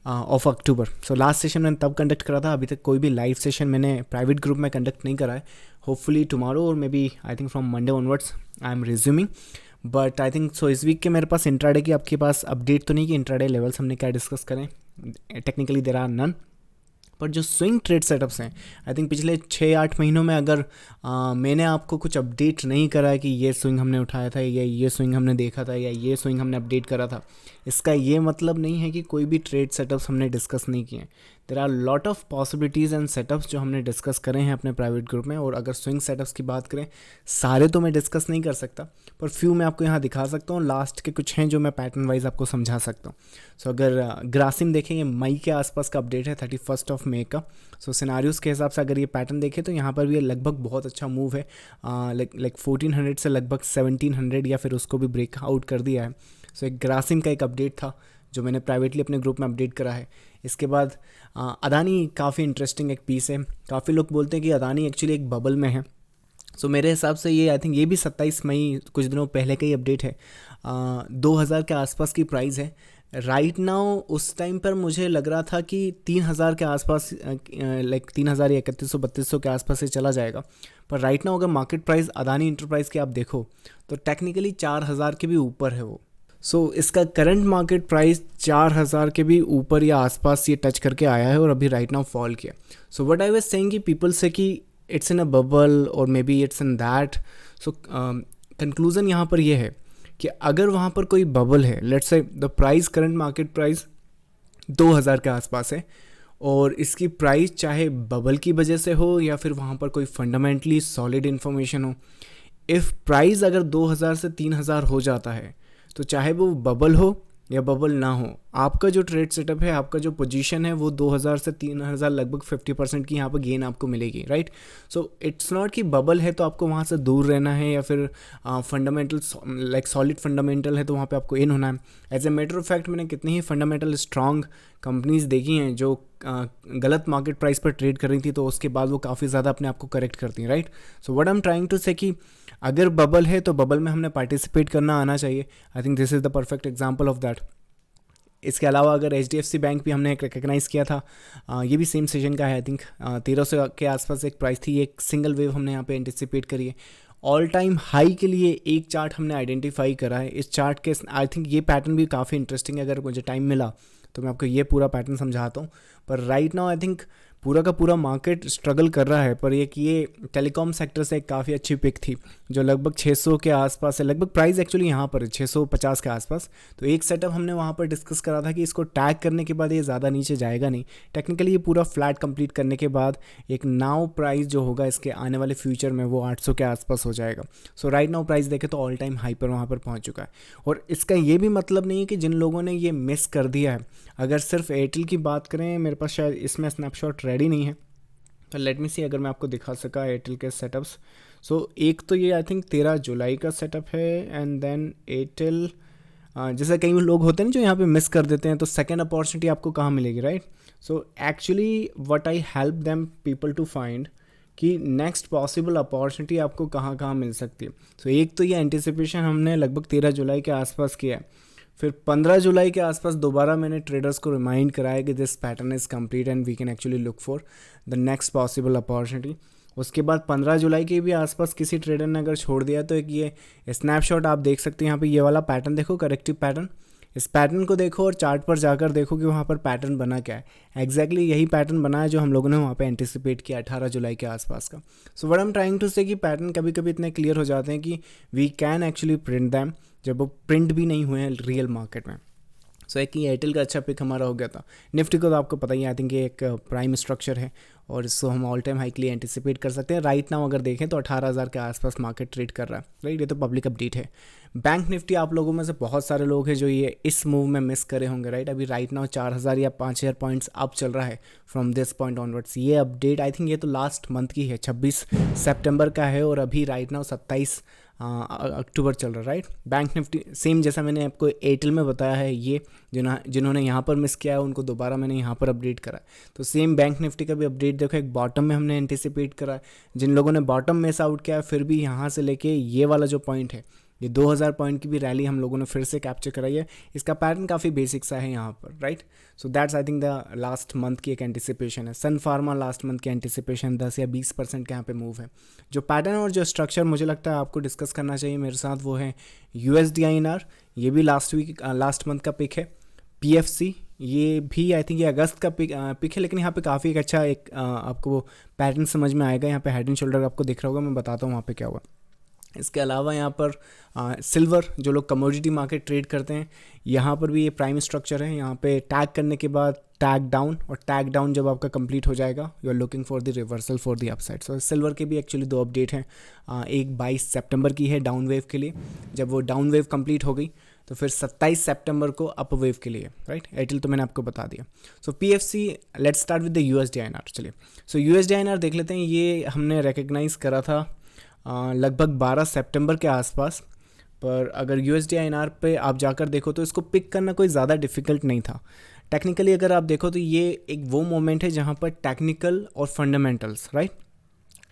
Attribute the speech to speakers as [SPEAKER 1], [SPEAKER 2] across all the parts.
[SPEAKER 1] Of October. So last session मैंने तब conduct करा था, अभी तक कोई भी लाइव सेशन मैंने प्राइवेट ग्रुप में कंडक्ट नहीं करा है। होपफुली टुमारो और maybe I think from Monday onwards I am resuming. But I think so इस वीक के मेरे पास इंट्राडे की आपके पास अपडेट तो नहीं कि इंट्राडे लेवल्स हमने क्या डिस्कस करें। Technically there are none. पर जो स्विंग ट्रेड सेटअप्स हैं, आई थिंक पिछले 6-8 महीनों में अगर मैंने आपको कुछ अपडेट नहीं करा है कि ये स्विंग हमने उठाया था या ये स्विंग हमने देखा था या ये स्विंग हमने अपडेट करा था, इसका ये मतलब नहीं है कि कोई भी ट्रेड सेटअप्स हमने डिस्कस नहीं किए हैं। There are lot of possibilities and setups जो हमने डिस्कस करे हैं अपने प्राइवेट ग्रुप में। और अगर स्विंग सेटअप्स की बात करें, सारे तो मैं डिस्कस नहीं कर सकता, पर फ्यू मैं आपको यहाँ दिखा सकता हूँ। लास्ट के कुछ हैं जो मैं पैटर्न वाइज आपको समझा सकता हूँ। सो अगर ग्रासिम देखेंगे, मई के आसपास का अपडेट है 31 मई का। सो सिनारियोस के हिसाब से अगर ये पैटर्न देखें तो यहाँ पर भी ये लगभग बहुत अच्छा मूव है। लाइक 1400 से लगभग 1700 या फिर उसको भी ब्रेकआउट कर दिया है। सो एक ग्रासिम का एक अपडेट था जो मैंने प्राइवेटली अपने ग्रुप में अपडेट करा है। इसके बाद अदानी काफ़ी इंटरेस्टिंग एक पीस है। काफ़ी लोग बोलते हैं कि अदानी एक्चुअली एक बबल में है। सो मेरे हिसाब से ये आई थिंक ये भी 27 मई कुछ दिनों पहले का ही अपडेट है। 2000 के आसपास की प्राइस है राइट नाउ। उस टाइम पर मुझे लग रहा था कि 3000 के आसपास, लाइक 3000 या 3100-3200 के आसपास से चला जाएगा। पर राइट नाउ अगर मार्केट प्राइस अदानी इंटरप्राइज की आप देखो तो टेक्निकली 4000 के भी ऊपर है वो। सो इसका करंट मार्केट प्राइस 4000 के भी ऊपर या आसपास ये टच करके आया है और अभी राइट नाउ फॉल किया। सो व्हाट आई वाज सेइंग कि पीपल से कि इट्स इन अ बबल और may be it's in that. So conclusion यहाँ पर ये है कि अगर वहाँ पर कोई बबल है, let's say the price current market price 2000 के आसपास है और इसकी प्राइस चाहे बबल की वजह से हो या फिर वहाँ पर कोई फंडामेंटली सॉलिड इन्फॉर्मेशन हो, इफ़ प्राइस अगर 2000 से 3000 हो जाता है तो चाहे वो बबल हो या बबल ना हो, आपका जो ट्रेड सेटअप है, आपका जो पोजीशन है, वो 2000 से 3000 लगभग 50% की यहाँ पर गेन आपको मिलेगी, राइट। सो इट्स नॉट कि बबल है तो आपको वहाँ से दूर रहना है या फिर फंडामेंटल लाइक सॉलिड फंडामेंटल है तो वहाँ पे आपको इन होना है। As a matter of fact मैंने कितनी ही फंडामेंटल स्ट्रॉन्ग कंपनीज देखी हैं जो गलत मार्केट प्राइस पर ट्रेड कर रही थी तो उसके बाद वो काफ़ी ज़्यादा अपने आप को करेक्ट करती हैं, right. So what I am trying to say कि अगर बबल है तो बबल में हमने पार्टिसिपेट करना आना चाहिए। आई think this is the perfect example of that. इसके अलावा अगर HDFC बैंक भी हमने रिकग्नाइज़ किया था, ये भी सेम सेशन का है। आई थिंक 1300 के आसपास एक प्राइस थी, एक सिंगल वेव हमने यहाँ पे एंटिसिपेट करी है। ऑल टाइम हाई के लिए एक चार्ट हमने आइडेंटिफाई करा है। इस चार्ट के आई थिंक ये पैटर्न भी काफ़ी इंटरेस्टिंग है। अगर मुझे टाइम मिला तो मैं आपको ये पूरा पैटर्न समझाता हूँ। पर राइट नाउ आई थिंक पूरा का पूरा मार्केट स्ट्रगल कर रहा है। पर ये टेलीकॉम सेक्टर से एक काफ़ी अच्छी पिक थी जो लगभग 600 के आसपास है। लगभग प्राइस एक्चुअली यहाँ पर 650 के आसपास। तो एक सेटअप हमने वहाँ पर डिस्कस करा था कि इसको टैग करने के बाद ये ज़्यादा नीचे जाएगा नहीं। टेक्निकली ये पूरा फ्लैट कंप्लीट करने के बाद एक नाउ प्राइस जो होगा इसके आने वाले फ्यूचर में वो 800 के आसपास हो जाएगा। सो राइट नाउ प्राइस देखें तो ऑल टाइम हाई पर वहाँ पर पहुँच चुका है। और इसका ये भी मतलब नहीं है कि जिन लोगों ने ये मिस कर दिया है, अगर सिर्फ एयरटेल की बात करें, मेरे पास शायद इसमें स्नैपशॉट रेडी नहीं है, तो लेट मी सी अगर मैं आपको दिखा सका एयरटेल के सेटअप्स। सो एक तो ये आई थिंक 13 जुलाई का सेटअप है एंड देन एयरटेल, जैसे कई लोग होते हैं जो यहाँ पे मिस कर देते हैं, तो सेकेंड अपॉर्चुनिटी आपको कहाँ मिलेगी, right. So actually what I help them people to find कि नेक्स्ट पॉसिबल अपॉर्चुनिटी आपको कहाँ कहाँ मिल सकती है। सो एक तो ये एंटिसिपेशन हमने लगभग 13 जुलाई के आसपास किया है। फिर 15 जुलाई के आसपास दोबारा मैंने ट्रेडर्स को रिमाइंड कराया कि this pattern is complete and we can actually look for the next possible opportunity. उसके बाद 15 जुलाई के भी आसपास किसी ट्रेडर ने अगर छोड़ दिया तो एक ये स्नैपशॉट आप देख सकते हैं। यहाँ पे ये वाला पैटर्न देखो, करेक्टिव पैटर्न। इस पैटर्न को देखो और चार्ट पर जाकर देखो कि वहाँ पर पैटर्न बना क्या है। एग्जैक्टली यही पैटर्न बना है जो हम लोगों ने वहाँ पे एंटिसिपेट किया 18 जुलाई के आसपास का। So what I am trying to say कि पैटर्न कभी कभी इतने क्लियर हो जाते हैं कि we can actually print them जब वो प्रिंट भी नहीं हुए हैं रियल मार्केट में। सो एक एयरटेल का अच्छा पिक हमारा हो गया था। निफ्टी को तो आपको पता ही है, आई थिंक ये एक प्राइम स्ट्रक्चर है और इसको हम ऑल टाइम हाई के लिए एंटिसिपेट कर सकते हैं। राइट नाउ अगर देखें तो 18,000 के आसपास मार्केट ट्रेड कर रहा है, राइट। ये तो पब्लिक अपडेट है। बैंक निफ्टी आप लोगों में से बहुत सारे लोग हैं जो ये इस मूव में मिस करे होंगे, राइट। अभी राइट नाउ 4000 या 5000 पॉइंट्स अप चल रहा है फ्रॉम दिस पॉइंट ऑनवर्ड्स। ये अपडेट आई थिंक ये तो लास्ट मंथ की है, 26 सितंबर का है और अभी राइट नाउ 27 अक्टूबर चल रहा है, राइट। बैंक निफ्टी सेम जैसा मैंने आपको एयरटेल में बताया है, ये जिन्होंने यहाँ पर मिस किया है उनको दोबारा मैंने यहाँ पर अपडेट करा है। तो सेम बैंक निफ्टी का भी अपडेट देखो, एक बॉटम में हमने एंटिसिपेट करा है। जिन लोगों ने बॉटम मिस आउट किया है फिर भी यहाँ से लेके ये वाला जो पॉइंट है ये 2000 पॉइंट की भी रैली हम लोगों ने फिर से कैप्चर कराई है। इसका पैटर्न काफ़ी बेसिक सा है यहाँ पर, right. So that's I think the last month की एक एंटिसिपेशन है। सन फार्मा लास्ट मंथ की एंटिसिपेशन 10 या 20% के यहाँ पे मूव है। जो पैटर्न और जो स्ट्रक्चर मुझे लगता है आपको डिस्कस करना चाहिए मेरे साथ, वो है USD-INR। ये भी लास्ट मंथ का पिक है। PFC ये भी आई थिंक ये अगस्त का पिक है, लेकिन यहाँ पे काफ़ी एक अच्छा एक आपको पैटर्न समझ में आएगा। यहाँ पे हेड एंड शोल्डर आपको दिख रहा होगा, मैं बताता हूँ वहाँ पे क्या हुआ। इसके अलावा यहाँ पर सिल्वर, जो लोग कमोडिटी मार्केट ट्रेड करते हैं, यहाँ पर भी ये प्राइम स्ट्रक्चर है। यहाँ पे टैग करने के बाद टैग डाउन, और टैग डाउन जब आपका कंप्लीट हो जाएगा you are looking for the reversal for the upside. So silver के भी एक्चुअली 2 अपडेट हैं। एक 22 सितंबर की है डाउन वेव के लिए, जब वो डाउन वेव कंप्लीट हो गई तो फिर 27 सितंबर को अप वेव के लिए, राइट। एयरटेल तो मैंने आपको बता दिया। सो PFC, let's start with the USD-INR। चलिए, सो USD-INR देख लेते हैं। ये हमने रिकग्नाइज़ करा था लगभग 12 सितंबर के आसपास, पर अगर USD-INR पे आप जाकर देखो तो इसको पिक करना कोई ज़्यादा डिफ़िकल्ट नहीं था। टेक्निकली अगर आप देखो तो ये एक वो मोमेंट है जहाँ पर टेक्निकल और फंडामेंटल्स, राइट,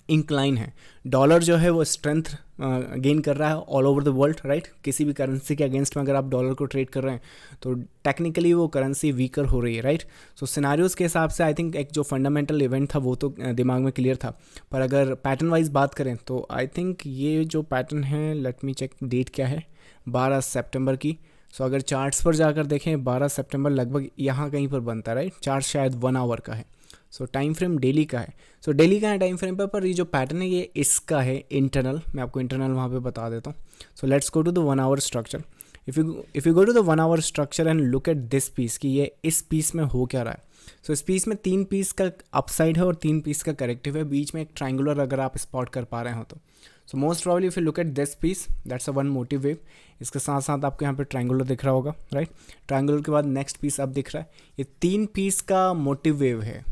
[SPEAKER 1] इंक्लाइन है। डॉलर जो है वो स्ट्रेंथ गेन कर रहा है all over the world, right. किसी भी करेंसी के अगेंस्ट में अगर आप डॉलर को ट्रेड कर रहे हैं तो टेक्निकली वो करेंसी वीकर हो रही है, राइट। सो सिनारियोज़ के हिसाब से आई थिंक एक जो फंडामेंटल इवेंट था वो तो दिमाग में क्लियर था, पर अगर पैटर्न वाइज बात करें तो आई थिंक ये जो पैटर्न है, लेट मी चेक डेट क्या है, 12 सितंबर की। सो अगर चार्ट्स पर जाकर देखें 12 सितंबर लगभग यहाँ कहीं पर बनता है, राइट। चार्ट शायद 1 आवर का है। सो टाइम फ्रेम डेली का है। सो डेली का है टाइम फ्रेम पर ये जो पैटर्न है ये इसका है इंटरनल। मैं आपको इंटरनल वहाँ पे बता देता हूँ। So let's go to the 1 hour structure. If you go to the 1 hour structure and look at this piece कि ये इस पीस में हो क्या रहा है। सो इस पीस में 3 पीस का अपसाइड है और 3 पीस का करेक्टिव है, बीच में एक ट्रायंगुलर अगर आप स्पॉट कर पा रहे हो तो। So most probably if you look at this piece, that's a one motive wave. इसके साथ साथ आपको यहाँ पे ट्रायंगुलर दिख रहा होगा, राइट। ट्रायंगुलर के बाद नेक्स्ट पीस अब दिख रहा है, ये 3 पीस का मोटिव वेव है।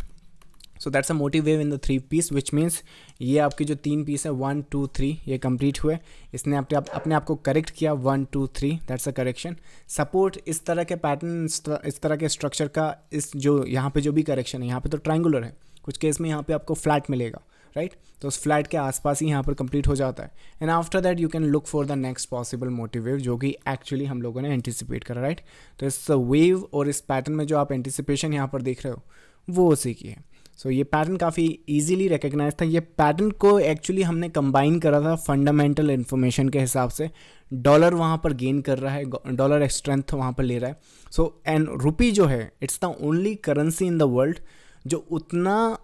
[SPEAKER 1] So that's a motive wave in the 3 piece, which means ये आपकी जो 3 पीस है 1 2 3 ये कंप्लीट हुए। इसने अपने आप को करेक्ट किया 1 2 3, दैट्स अ करेक्शन। सपोर्ट इस तरह के पैटर्न, इस तरह के स्ट्रक्चर का, इस जो यहाँ पे जो भी करेक्शन है, यहाँ पे तो ट्रायंगुलर है, कुछ केस में यहाँ पे आपको फ्लैट मिलेगा, राइट। तो उस फ्लैट के आसपास ही यहाँ पर कंप्लीट हो जाता है। And after that you can look for the next possible motive wave, जो कि एक्चुअली हम लोगों ने एंटिसिपेट करा, राइट। तो इस वेव और इस पैटर्न में जो आप एंटिसिपेशन यहाँ पर देख रहे हो वो उसी की है। सो ये पैटर्न काफ़ी इजीली रिकग्नाइज था। ये पैटर्न को एक्चुअली हमने कंबाइन करा था फंडामेंटल इन्फॉर्मेशन के हिसाब से। डॉलर वहाँ पर गेन कर रहा है, डॉलर स्ट्रेंथ वहाँ पर ले रहा है। सो एंड रुपी जो है, it's the only currency in the world जो उतना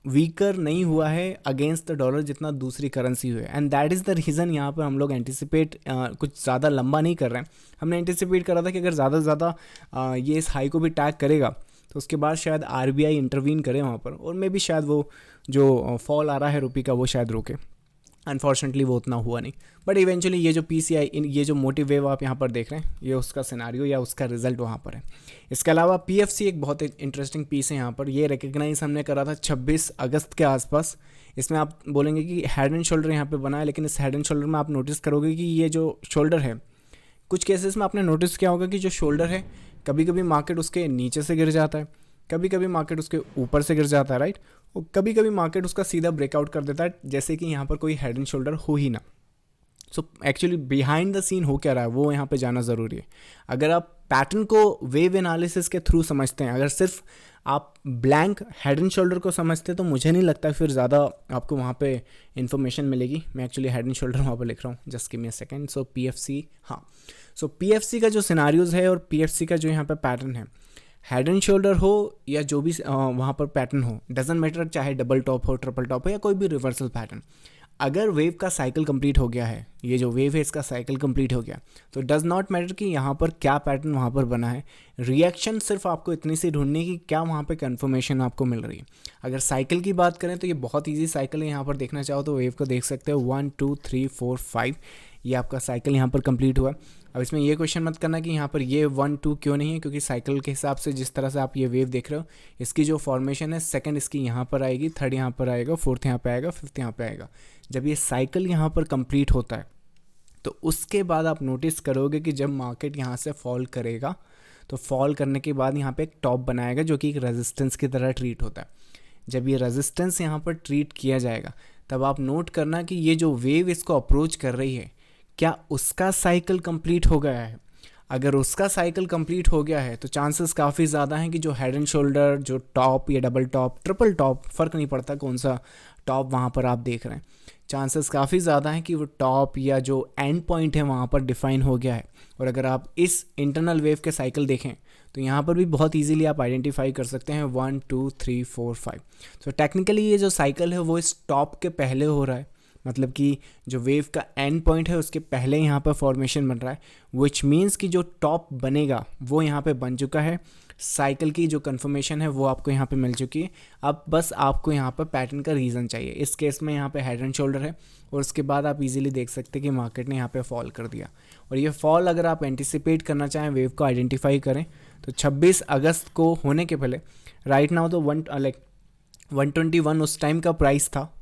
[SPEAKER 1] वीकर नहीं हुआ है अगेंस्ट द डॉलर जितना दूसरी करेंसी हुई है। And that is the reason यहाँ पर हम लोग एंटिसिपेट कुछ ज़्यादा लंबा नहीं कर रहे हैं। हमने एंटिसिपेट करा था कि अगर ज़्यादा से ज़्यादा ये इस हाई को भी टैग करेगा तो उसके बाद शायद RBI इंटरवीन करे वहाँ पर, और मे भी शायद वो जो फॉल आ रहा है रुपी का वो शायद रोके। अनफॉर्चुनेटली वो उतना हुआ नहीं, बट इवेंचुअली ये जो PCI, ये जो मोटिव वेव आप यहाँ पर देख रहे हैं, ये उसका सिनारियो या उसका रिजल्ट वहाँ पर है। इसके अलावा PFC एक बहुत इंटरेस्टिंग पीस है यहाँ पर। ये रिकग्नाइज हमने करा था 26 अगस्त के आसपास। इसमें आप बोलेंगे कि हेड एंड शोल्डर यहाँ पे बना है, लेकिन इस हेड एंड शोल्डर में आप नोटिस करोगे कि ये जो शोल्डर है, कुछ केसेस में आपने नोटिस किया होगा कि जो शोल्डर है कभी कभी मार्केट उसके नीचे से गिर जाता है, कभी कभी मार्केट उसके ऊपर से गिर जाता है, राइट। और कभी कभी मार्केट उसका सीधा ब्रेकआउट कर देता है, जैसे कि यहाँ पर कोई हेड एंड शोल्डर हो ही ना। So actually behind the scene हो क्या रहा है वो यहाँ पे जाना ज़रूरी है। अगर आप पैटर्न को वेव एनालिसिस के थ्रू समझते हैं, अगर सिर्फ आप ब्लैंक हेड एंड शोल्डर को समझते हैं, तो मुझे नहीं लगता फिर ज़्यादा आपको वहाँ पे इन्फॉर्मेशन मिलेगी। मैं एक्चुअली हेड एंड शोल्डर वहाँ पर लिख रहा हूँ, just give me a second. So PFC, हाँ, सो PFC का जो सिनारियोज़ है और PFC का जो यहाँ पे पैटर्न है, हेड एंड शोल्डर हो या जो भी वहाँ पर पैटर्न हो, डजेंट मैटर, चाहे डबल टॉप हो, ट्रिपल टॉप हो या कोई भी रिवर्सल पैटर्न, अगर वेव का साइकिल कंप्लीट हो गया है, ये जो वेव है इसका साइकिल कंप्लीट हो गया, तो डज नॉट मैटर कि यहाँ पर क्या पैटर्न वहाँ पर बना है। रिएक्शन सिर्फ आपको इतनी सी ढूंढनी कि क्या वहाँ पे कन्फर्मेशन आपको मिल रही है। अगर साइकिल की बात करें तो ये बहुत ईजी साइकिल है। यहाँ पर देखना चाहो तो वेव को देख सकते हो, 1 2 3 4 5, ये आपका साइकिल यहाँ पर कंप्लीट हुआ। अब इसमें ये क्वेश्चन मत करना कि यहाँ पर ये 1 2 क्यों नहीं है, क्योंकि साइकिल के हिसाब से जिस तरह से आप ये वेव देख रहे हो, इसकी जो फॉर्मेशन है, सेकंड इसकी यहाँ पर आएगी, थर्ड यहाँ पर आएगा, फोर्थ यहाँ पे आएगा, फिफ्थ यहाँ पे आएगा। जब ये साइकिल यहाँ पर कंप्लीट होता है तो उसके बाद आप नोटिस करोगे कि जब मार्केट यहाँ से फॉल करेगा तो फॉल करने के बाद यहाँ पे एक टॉप बनाएगा जो कि एक रेजिस्टेंस की तरह ट्रीट होता है। जब ये रेजिस्टेंस यहाँ पर ट्रीट किया जाएगा तब आप नोट करना कि ये जो वेव इसको अप्रोच कर रही है, क्या उसका साइकिल कंप्लीट हो गया है? अगर उसका साइकिल कंप्लीट हो गया है तो चांसेस काफ़ी ज़्यादा हैं कि जो हेड एंड शोल्डर, जो टॉप या डबल टॉप, ट्रिपल टॉप, फ़र्क नहीं पड़ता कौन सा टॉप वहाँ पर आप देख रहे हैं, चांसेस काफ़ी ज़्यादा हैं कि वो टॉप या जो एंड पॉइंट है वहाँ पर डिफाइन हो गया है। और अगर आप इस इंटरनल वेव के साइकिल देखें तो यहाँ पर भी बहुत इजीली आप आइडेंटिफाई कर सकते हैं 1 2 3 4 5। सो टेक्निकली ये जो साइकिल है वो इस टॉप के पहले हो रहा है, मतलब कि जो वेव का एंड पॉइंट है उसके पहले यहाँ पर फॉर्मेशन बन रहा है, विच मीन्स कि जो टॉप बनेगा वो यहाँ पे बन चुका है। साइकिल की जो कन्फर्मेशन है वो आपको यहाँ पे मिल चुकी है। अब बस आपको यहाँ पर पैटर्न का रीज़न चाहिए। इस केस में यहाँ पे हेड एंड शोल्डर है और उसके बाद आप इजीली देख सकते हैं कि मार्केट ने यहाँ पे फॉल कर दिया। और ये फॉल अगर आप एंटिसिपेट करना चाहें, वेव को आइडेंटिफाई करें, तो 26 अगस्त को होने के पहले राइट नाउ तो 121 उस टाइम का प्राइस था,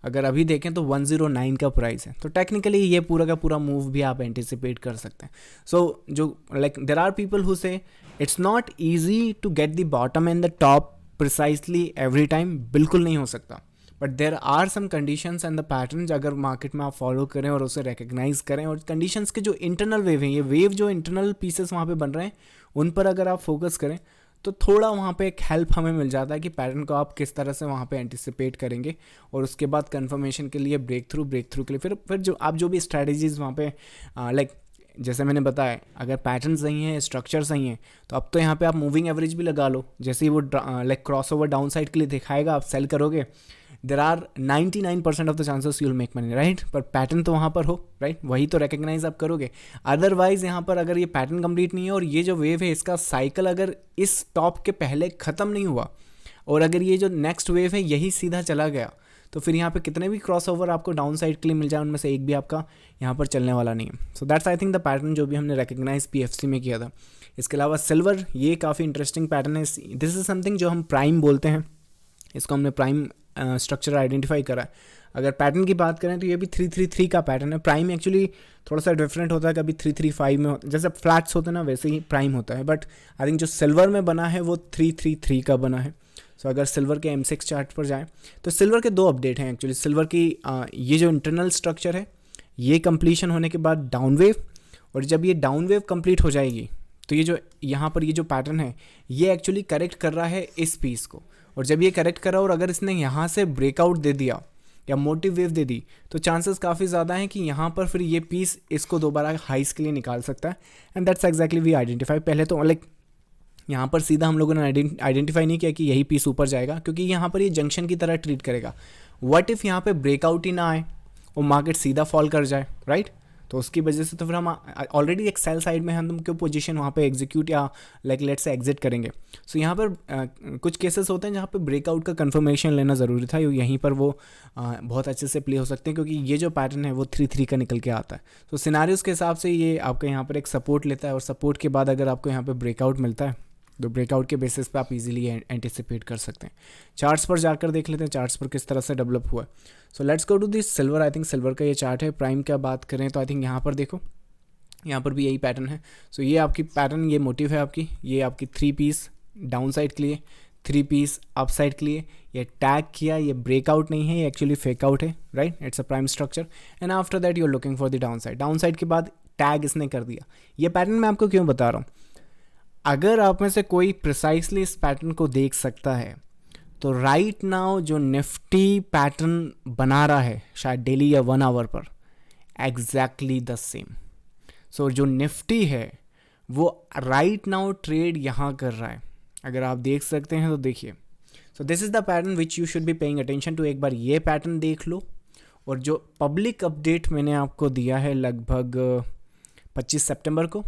[SPEAKER 1] अगर अभी देखें तो 109 का प्राइस है। तो टेक्निकली ये पूरा का पूरा मूव भी आप एंटिसिपेट कर सकते हैं। सो जो there are people who say it's not easy to get the bottom and the top precisely every time, बिल्कुल नहीं हो सकता, but there are some conditions and the pattern अगर मार्केट में आप फॉलो करें और उसे रिकग्नाइज करें, और कंडीशंस के जो इंटरनल वेव हैं, ये वेव जो इंटरनल पीसेस वहाँ पे बन रहे हैं उन पर अगर आप फोकस करें तो थोड़ा वहाँ पे एक हेल्प हमें मिल जाता है कि पैटर्न को आप किस तरह से वहाँ पे एंटिसिपेट करेंगे। और उसके बाद कंफर्मेशन के लिए ब्रेक थ्रू के लिए फिर जो आप जो भी स्ट्रैटेजीज़ वहाँ पे जैसे मैंने बताया, अगर पैटर्न सही हैं, स्ट्रक्चर सही हैं, तो अब तो यहाँ पे आप मूविंग एवरेज भी लगा लो। जैसे ही वो क्रॉस ओवर डाउन साइड के लिए दिखाएगा, आप सेल करोगे, there are 99% of the chances you will make money, right. पर पैटर्न तो वहाँ पर हो, राइट, वही तो रिकग्नाइज आप करोगे। अदरवाइज यहाँ पर अगर ये पैटर्न कंप्लीट नहीं है और ये जो वेव है इसका साइकिल अगर इस टॉप के पहले ख़त्म नहीं हुआ और अगर ये जो नेक्स्ट वेव है यही सीधा चला गया, तो फिर यहाँ पे कितने भी क्रॉस ओवर आपको डाउन साइड के लिए मिल जाए उनमें से एक भी आपका यहाँ पर चलने वाला नहीं है। So that's I think the pattern जो भी हमने रिकग्नाइज पीएफसी में किया था। इसके अलावा सिल्वर, ये काफ़ी इंटरेस्टिंग पैटर्न है। दिस इज समथिंग जो हम प्राइम बोलते हैं, इसको हमने प्राइम स्ट्रक्चर आइडेंटिफाई करा है। अगर पैटर्न की बात करें तो ये भी 333 का पैटर्न है। प्राइम एक्चुअली थोड़ा सा डिफरेंट होता है, कभी 335 में जैसे फ्लैट्स होते हैं ना वैसे ही प्राइम होता है, बट आई थिंक जो सिल्वर में बना है वो 333 का बना है। सो अगर सिल्वर के M6 चार्ट पर जाएं तो सिल्वर के दो अपडेट हैं एक्चुअली। सिल्वर की ये जो इंटरनल स्ट्रक्चर है ये कंप्लीशन होने के बाद डाउन वेव, और जब ये डाउन वेव कंप्लीट हो जाएगी तो ये जो यहाँ पर ये जो पैटर्न है ये एक्चुअली करेक्ट कर रहा है इस पीस को, और जब ये करेक्ट करा और अगर इसने यहाँ से ब्रेकआउट दे दिया या मोटिव वेव दे दी तो चांसेस काफ़ी ज़्यादा हैं कि यहाँ पर फिर ये पीस इसको दोबारा हाइस के लिए निकाल सकता है। And that's exactly we identify. पहले तो यहाँ पर सीधा हम लोगों ने आइडेंटिफाई नहीं किया कि यही पीस ऊपर जाएगा, क्योंकि यहाँ पर ये जंक्शन की तरह ट्रीट करेगा। व्हाट इफ़ यहाँ पे ब्रेकआउट ही ना आए और मार्केट सीधा फॉल कर जाए, राइट, तो उसकी वजह से तो फिर हम ऑलरेडी एक सेल साइड में हम क्यों पोजीशन वहाँ पे एग्जीक्यूट या लेट्स से एग्जिट करेंगे। सो यहाँ पर कुछ केसेस होते हैं जहाँ पे ब्रेकआउट का कंफर्मेशन लेना ज़रूरी था, यहीं पर वो बहुत अच्छे से प्ले हो सकते हैं, क्योंकि ये जो पैटर्न है वो 3-3 का निकल के आता है। तो सिनारियोस के हिसाब से ये आपका यहाँ पर एक सपोर्ट लेता है, और सपोर्ट के बाद अगर आपको यहाँ पर ब्रेकआउट मिलता है तो ब्रेकआउट के बेसिस पे आप इजीली एंटिसिपेट कर सकते हैं। चार्ट्स पर जाकर देख लेते हैं चार्ट्स पर किस तरह से डेवलप हुआ है। So let's go to this silver. I think silver का ये चार्ट है। प्राइम का बात करें तो आई थिंक यहाँ पर देखो, यहाँ पर भी यही पैटर्न है। सो ये आपकी पैटर्न, ये मोटिव है आपकी, ये आपकी 3 पीस डाउन साइड के लिए, 3 पीस अप साइड के लिए, ये टैग किया, ये ब्रेकआउट नहीं है, ये एक्चुअली फेकआउट है, right, it's a prime structure. And after that you are looking for the downside. Downside के बाद टैग इसने कर दिया। ये पैटर्न मैं आपको क्यों बता रहा हूँ, अगर आप में से कोई प्रिसाइसली इस पैटर्न को देख सकता है तो राइट नाउ जो निफ्टी पैटर्न बना रहा है शायद डेली या 1 आवर पर, एग्जैक्टली द सेम। सो जो निफ्टी है वो राइट नाउ ट्रेड यहाँ कर रहा है, अगर आप देख सकते हैं तो देखिए। So this is the pattern which you should be paying attention to. एक बार ये पैटर्न देख लो, और जो पब्लिक अपडेट मैंने आपको दिया है लगभग 25 सितंबर को,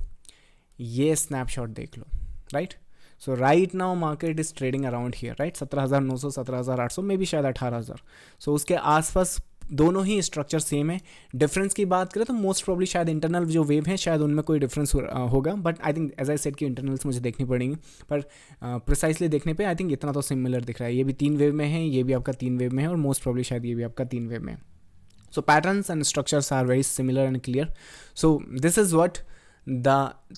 [SPEAKER 1] ये स्नैपशॉट देख लो, right. So right now market is trading around here, right, 17,900, 17,800, मे भी शायद 18,000। सो उसके आसपास दोनों ही स्ट्रक्चर सेम है। डिफरेंस की बात करें तो मोस्ट प्रॉब्ली शायद इंटरनल जो वेव है शायद उनमें कोई डिफरेंस होगा, but I think as I said कि इंटरनल्स मुझे देखनी पड़ेंगी, पर प्रिसाइसली देखने पे आई थिंक इतना तो सिमिलर दिख रहा है। ये भी 3 वेव में है, ये भी आपका 3 वेव में है, और मोस्ट प्रॉब्ली शायद ये भी आपका 3 वेव में है। So patterns and structures are very similar and clear. So this is what the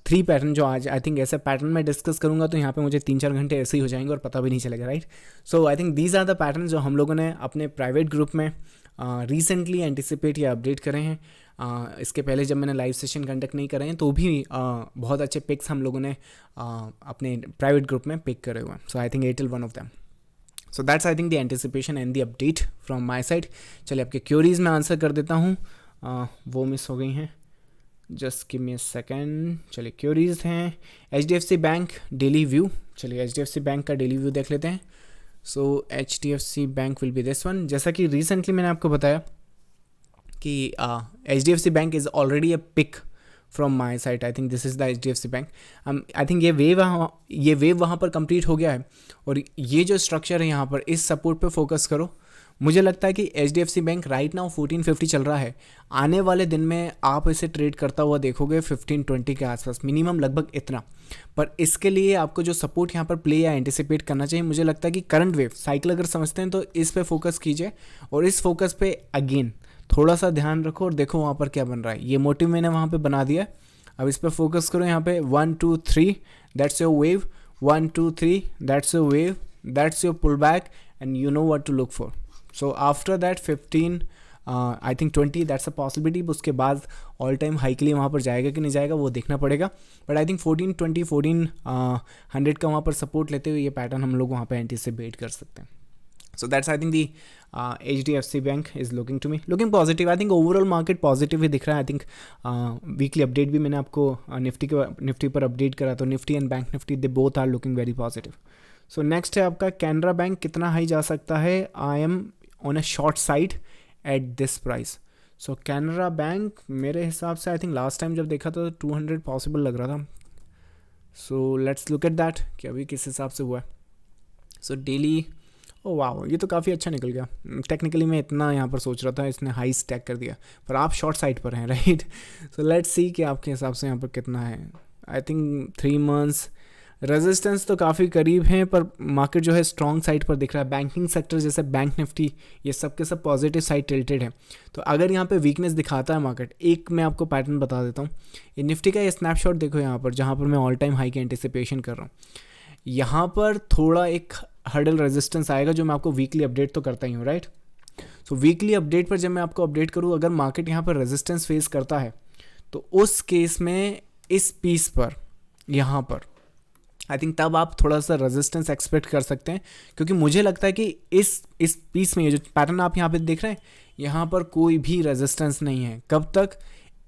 [SPEAKER 1] 3 pattern जो आज आई थिंक ऐसे पैटर्न में डिस्कस करूंगा तो यहाँ पे मुझे 3-4 घंटे ऐसे ही हो जाएंगे और पता भी नहीं चलेगा, right. So I think these are the pattern जो हम लोगों ने अपने प्राइवेट ग्रुप में रिसेंटली एंटिसिपेट या अपडेट करे हैं। इसके पहले जब मैंने लाइव सेशन कंडक्ट नहीं करे हैं तो भी बहुत अच्छे पिक्स हम लोगों ने अपने प्राइवेट ग्रुप में पिक करे हुए हैं. So I think Airtel one of them. So that's I think the anticipation and the update from my side. चलिए आपके क्यूरीज में आंसर कर देता हूँ. वो मिस हो गई हैं, just give me a second. चलिए क्यूरीज हैं HDFC बैंक डेली व्यू. चलिए HDFC बैंक का डेली व्यू देख लेते हैं. So HDFC bank will be this one. जैसा कि रिसेंटली मैंने आपको बताया कि HDFC bank is already a pick from my side. I think this is the HDFC bank. I think ये वेव वहाँ पर कंप्लीट हो गया है और ये जो स्ट्रक्चर है यहाँ पर इस सपोर्ट पे फोकस करो. मुझे लगता है कि HDFC बैंक राइट नाउ 1450 चल रहा है. आने वाले दिन में आप इसे ट्रेड करता हुआ देखोगे 1520 के आसपास मिनिमम, लगभग इतना. पर इसके लिए आपको जो सपोर्ट यहाँ पर प्ले या एंटिसिपेट करना चाहिए, मुझे लगता है कि करंट वेव साइकिल अगर समझते हैं तो इस पे फोकस कीजिए और इस फोकस पे अगेन थोड़ा सा ध्यान रखो और देखो वहाँ पर क्या बन रहा है. ये मोटिव मैंने वहाँ पे बना दिया. अब इस पर फोकस करो. यहाँ पे 1 2 3 that's your wave. 1 2 3 that's your wave. That's your pull back and you know what to look for. So after that 15 I think 20 that's a possibility. उसके बाद ऑल टाइम हाई के लिए वहाँ पर जाएगा कि नहीं जाएगा वो देखना पड़ेगा. बट आई थिंक 1420 1400 का वहाँ पर सपोर्ट लेते हुए ये पैटर्न हम लोग वहाँ पर एंटिसिपेट कर सकते हैं. So that's I think the HDFC Bank is looking positive. I think overall market positive ही दिख रहा है. I think weekly update भी मैंने आपको निफ्टी पर अपडेट करा तो Nifty and bank Nifty they both are looking very positive. So next है आपका कैनरा बैंक. कितना हाई जा सकता है? I am on a short side at this price. So Canara bank मेरे हिसाब से आई थिंक लास्ट टाइम जब देखा तो 200 पॉसिबल लग रहा था. So let's look at that कि अभी किस हिसाब से हुआ है. सो डेली ओ वाह, ये तो काफ़ी अच्छा निकल गया. टेक्निकली मैं इतना यहाँ पर सोच रहा था, इसने हाई स्टैक कर दिया, पर आप शॉर्ट साइड पर हैं राइट. सो लेट्स सी कि आपके हिसाब से यहाँ पर कितना है. आई थिंक 3 मंथ्स रेजिस्टेंस तो काफ़ी करीब हैं, पर मार्केट जो है स्ट्रॉन्ग साइड पर दिख रहा है. बैंकिंग सेक्टर जैसे बैंक निफ्टी ये सब के सब पॉजिटिव साइड टिल्टेड है. तो अगर यहाँ पे वीकनेस दिखाता है मार्केट, एक मैं आपको पैटर्न बता देता हूँ. ये निफ्टी का ये स्नैपशॉट देखो यहाँ पर, जहाँ पर मैं ऑल टाइम हाई की एंटिसिपेशन कर रहा हूँ. यहाँ पर थोड़ा एक हर्डल रेजिस्टेंस आएगा जो मैं आपको वीकली अपडेट तो करता ही हूँ राइट. सो वीकली अपडेट पर जब मैं आपको अपडेट करूँ, अगर मार्केट यहाँ पर रेजिस्टेंस फेस करता है तो उस केस में इस पीस पर यहाँ पर आई थिंक तब आप थोड़ा सा रेजिस्टेंस एक्सपेक्ट कर सकते हैं. क्योंकि मुझे लगता है कि इस पीस में ये जो पैटर्न आप यहाँ पे देख रहे हैं, यहाँ पर कोई भी रेजिस्टेंस नहीं है. कब तक?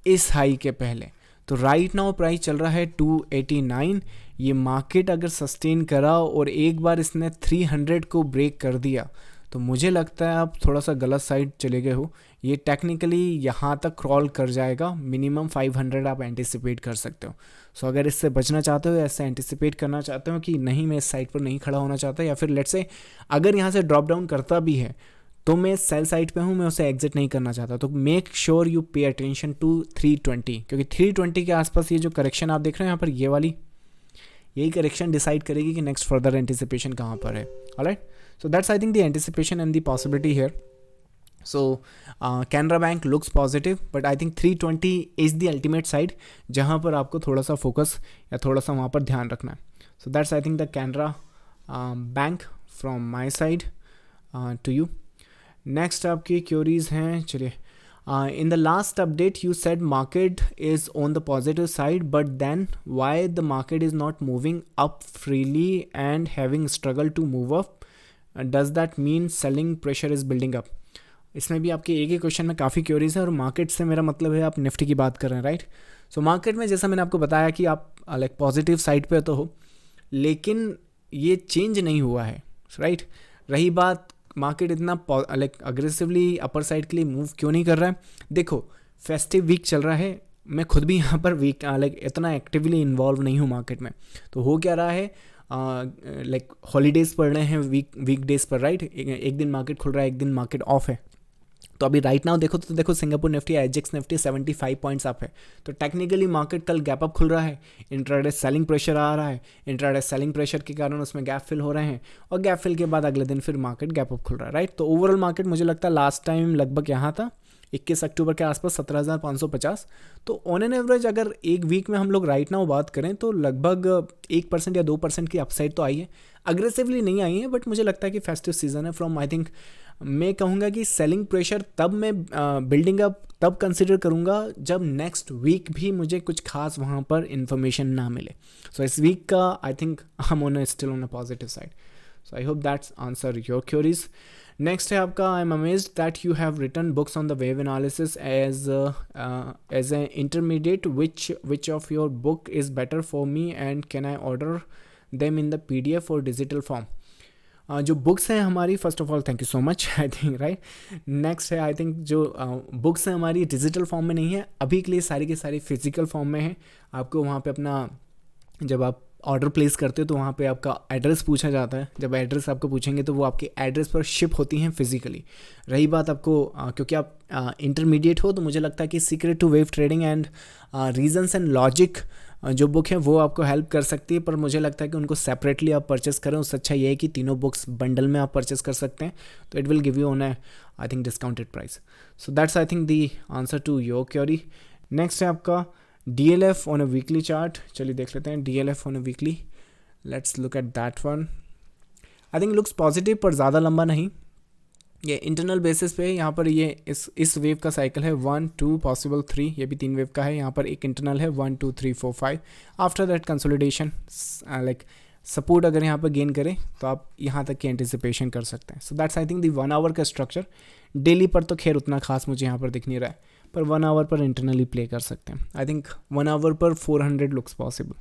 [SPEAKER 1] इस हाई के पहले. तो राइट नाउ प्राइस चल रहा है 289. ये मार्केट अगर सस्टेन करा और एक बार इसने 300 को ब्रेक कर दिया तो मुझे लगता है आप थोड़ा सा गलत साइड चले गए हो. ये टेक्निकली यहाँ तक क्रॉल कर जाएगा. मिनिमम 500 आप एंटिसिपेट कर सकते हो. सो अगर इससे बचना चाहते हो, ऐसे एंटिसिपेट करना चाहते हो कि नहीं मैं इस साइड पर नहीं खड़ा होना चाहता, या फिर लेट्स से अगर यहाँ से ड्रॉप डाउन करता भी है तो मैं सेल साइड पे हूँ, मैं उसे एग्जिट नहीं करना चाहता, तो make sure you pay attention to 320. क्योंकि 320 के आसपास ये जो करेक्शन आप देख रहे हैं यहाँ पर, ये वाली यही करेक्शन डिसाइड करेगी कि नेक्स्ट फर्दर एंटिसिपेशन कहाँ पर है. Alright. So that's I think the anticipation and the possibility here. So Canara bank looks positive, but I think 320 is the ultimate side जहाँ पर आपको थोड़ा सा फोकस या थोड़ा सा वहाँ पर ध्यान रखना है. So that's I think the Canara bank from my side to you. Next आपकी क्यूरीज हैं. चलिए, in the last update you said market is on the positive side, but then why the market is not moving up freely and having struggle to move up? Does that mean selling pressure is building up? इसमें भी आपके एक ही question में काफ़ी curies है, और market से मेरा मतलब है आप निफ्टी की बात कर रहे हैं राइट. सो मार्केट में जैसा मैंने आपको बताया कि आप लाइक पॉजिटिव साइड पे तो हो, लेकिन ये चेंज नहीं हुआ है राइट. रही बात मार्केट इतना लाइक अग्रेसिवली अपर साइड के लिए मूव क्यों नहीं कर रहा है. देखो, फेस्टिव वीक चल रहा है, मैं खुद भी यहाँ पर वीक लाइक इतना एक्टिवली इन्वॉल्व नहीं हूँ मार्केट में. तो हो क्या रहा है, लाइक हॉलीडेज़ पड़ रहे हैं वीक डेज पर राइट. एक दिन मार्केट खुल रहा है, एक दिन मार्केट ऑफ है. तो अभी राइट नाउ देखो तो देखो Singapore Nifty, Ajax Nifty 75 points up है. तो टेक्निकली मार्केट कल गैप अप खुल रहा है. इंट्राडे सेलिंग प्रेशर आ रहा है. इंट्राडे सेलिंग प्रेशर के कारण उसमें गैप फिल हो रहे हैं, और गैप फिल के बाद अगले दिन फिर मार्केट गैप अप खुल रहा है राइट. तो ओवरऑल मार्केट मुझे लगता है लास्ट टाइम लगभग यहाँ था, 21 अक्टूबर के आसपास 17,550। तो ऑन एन एवरेज अगर एक वीक में हम लोग राइट नाउ बात करें तो लगभग 1% या 2% की अपसाइड तो आई है। अग्रेसिवली नहीं आई है, बट मुझे लगता है कि फेस्टिव सीजन है। फ्रॉम आई थिंक मैं कहूँगा कि सेलिंग प्रेशर तब मैं बिल्डिंग अप तब कंसिडर करूँगा जब नेक्स्ट वीक भी मुझे कुछ खास वहाँ पर इन्फॉर्मेशन ना मिले। सो इस वीक का आई थिंक हम on still on a positive side. So I hope that's answer your queries. Next है आपका, I am amazed that you have written books on the wave analysis as a intermediate, which of your book is better for me and can I order them in the PDF और digital form. जो books हैं हमारी, first of all thank you so much, I think right. Next है I think जो books हैं हमारी digital form में नहीं है अभी के लिए, सारी की सारी फिजिकल फॉर्म में है। आपको वहाँ पे अपना, जब आप ऑर्डर प्लेस करते हो तो वहाँ पे आपका एड्रेस पूछा जाता है। जब एड्रेस आपको पूछेंगे तो वो आपके एड्रेस पर शिप होती हैं फिजिकली। रही बात आपको क्योंकि आप इंटरमीडिएट हो, तो मुझे लगता है कि secret to wave trading and reasons and logic जो बुक है वो आपको हेल्प कर सकती है, पर मुझे लगता है कि उनको सेपरेटली आप परचेस करें। उससे अच्छा ये है कि तीनों बुक्स बंडल में आप परचेस कर सकते हैं, तो it will give you on I think discounted price. So that's I think the answer to your query. Next है आपका DLF on a weekly chart. चलिए देख लेते हैं DLF on a weekly. Let's look at that one. I think looks positive, पर ज़्यादा लंबा नहीं। ये इंटरनल बेसिस पे यहाँ पर ये इस वेव का साइकिल है 1 2 पॉसिबल 3, ये भी 3 वेव का है। यहाँ पर एक इंटरनल है 1 2 3 4 5। After that consolidation like support अगर यहाँ पर गेन करें तो आप यहाँ तक की एंटिसिपेशन कर सकते हैं। So that's I think the 1 hour का स्ट्रक्चर। डेली पर तो खैर उतना खास मुझे यहाँ पर दिख नहीं रहा है, पर 1 आवर पर इंटरनली प्ले कर सकते हैं। आई थिंक 1 आवर पर 400 लुक्स पॉसिबल।